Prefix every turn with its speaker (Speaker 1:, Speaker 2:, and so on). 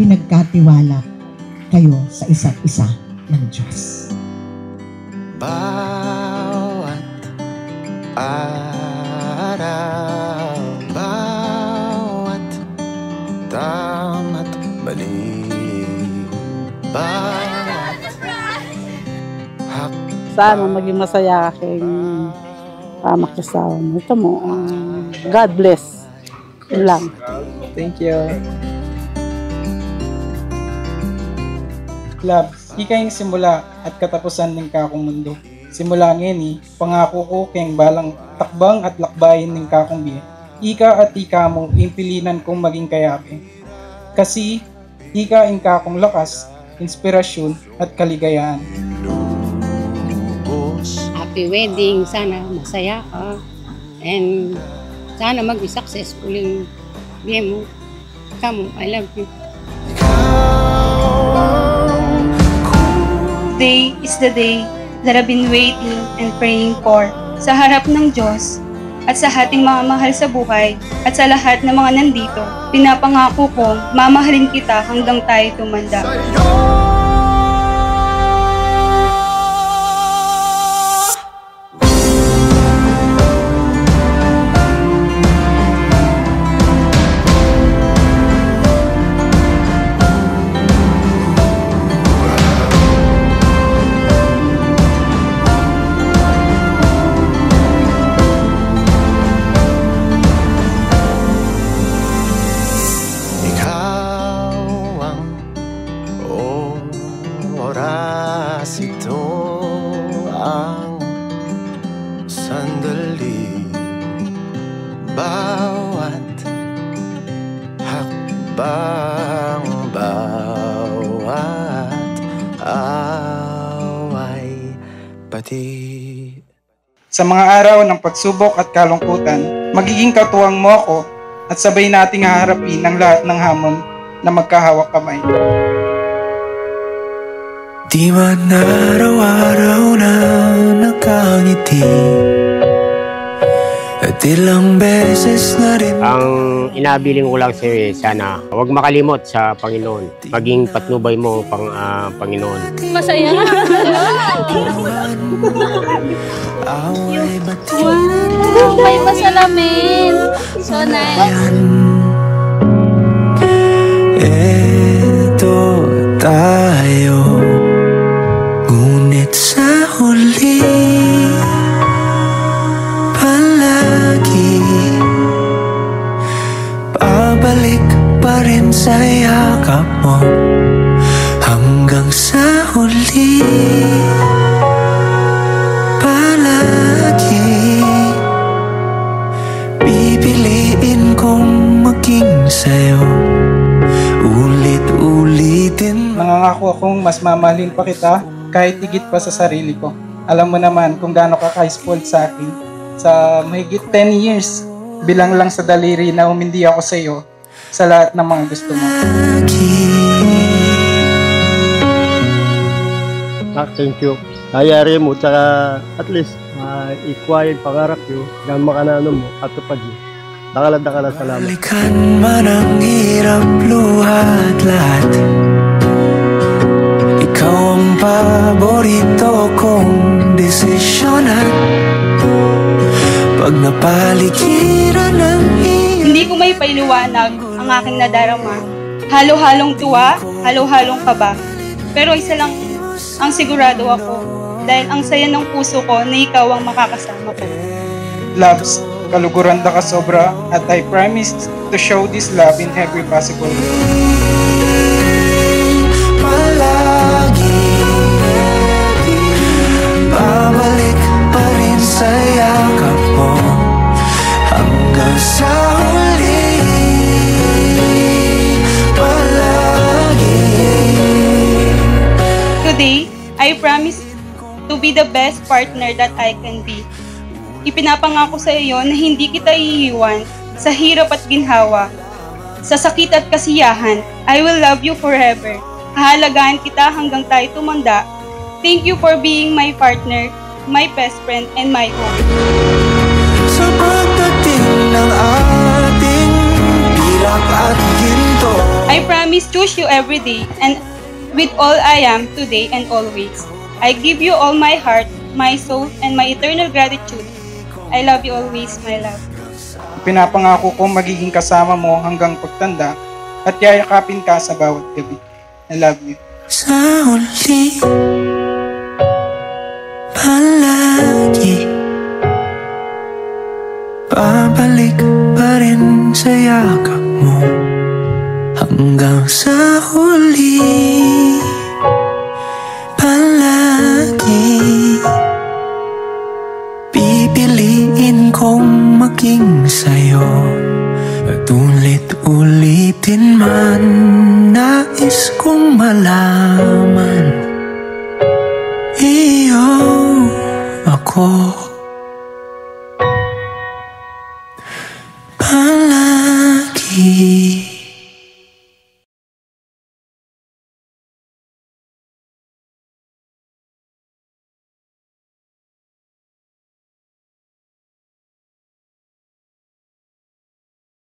Speaker 1: pinagkatiwala kayo sa isa't isa ng Diyos.
Speaker 2: Bawat araw, bawat tama't mali, bawat
Speaker 3: sana maging masaya aking makasama mo. Ito mo, God bless. Yun lang.
Speaker 4: Thank you. Loves, ika yung simula at katapusan ng kakong mundo. Simula ngeni, pangako ko kayong balang takbang at lakbayin ng kakong biye. Ika at ika mo, impilinan kong maging kayapi. Kasi, ika ang kakong lakas, inspirasyon at kaligayahan.
Speaker 5: Happy wedding, sana masaya ka. And sana mag-be successful yung biye mo. Kamu, I love you.
Speaker 6: Today is the day that I've been waiting and praying for. Sa harap ng Diyos at sa ating mga mahal sa buhay at sa lahat ng mga nandito, pinapangako kong mamahalin kita hanggang tayo tumanda.
Speaker 2: Ito ang sandali, bawat hakbang, bawat away, pati
Speaker 4: sa mga araw ng pagsubok at kalungkutan, magiging katuwang mo ako at sabay nating haharapin ang lahat ng hamon na magkahawak kamay.
Speaker 2: Di man araw-araw na nakangiti at ilang beses na rin.
Speaker 7: Ang inabiling ko lang sa'yo sana huwag makalimot sa Panginoon. Maging patnubay mo pang Panginoon.
Speaker 6: Masaya. May masalamin. So nice.
Speaker 2: Eto tayo. Ngunit sa huli, palagi babalik pa rin sa yakap mo. Hanggang sa huli, palagi pipiliin kong maging sa'yo. Ulit-ulitin.
Speaker 4: Nangangako akong mas mamahalin pa kita kahit higit pa sa sarili ko. Alam mo naman kung gaano ka ka-spoiled sa akin. Sa mahigit 10 years, bilang lang sa daliri na umindi ako sa iyo sa lahat ng mga gusto mo.
Speaker 8: Thank you. Hayari mo, tsaka at least ikuha yung pangarap yun na makanano mo at tupad yun. Dakala, salamat.
Speaker 2: Balikan man ang hirap, luhat lahat. Ikaw ang paborito kong desisyonan. Pag napaligiran ng
Speaker 6: Hindi ko may pailiwanag ang aking nadarama. Halo-halong tuwa, halo-halong kaba. Pero isa lang ang sigurado ako, dahil ang saya ng puso ko na ikaw ang makakasama ko.
Speaker 4: Loves, kaluguran ka sobra at I promise to show this love in every possible way.
Speaker 2: Babalik pa rin sa yakap mo hanggang sa huli, palagi.
Speaker 6: Today, I promise to be the best partner that I can be. Ipinapangako sa iyo na hindi kita iiwan sa hirap at ginhawa. Sa sakit at kasiyahan, I will love you forever. Hahalagaan kita hanggang tayo tumanda. Thank you for being my partner, my best friend, and my home.
Speaker 2: Sa pagdating ng ating pilak at ginto,
Speaker 6: I promise choose you every day and with all I am today and always. I give you all my heart, my soul, and my eternal gratitude. I love you always, my love.
Speaker 4: Pinapangako ko magiging kasama mo hanggang pagtanda at yayakapin ka sa bawat gabi. I love you.
Speaker 2: Sa huli, palagi babalik pa rin sa yakap mo hanggang sa huli. Palagi pipiliin kong maging sa'yo at ulit-ulitin man nais kong malaman iyo ako palagi.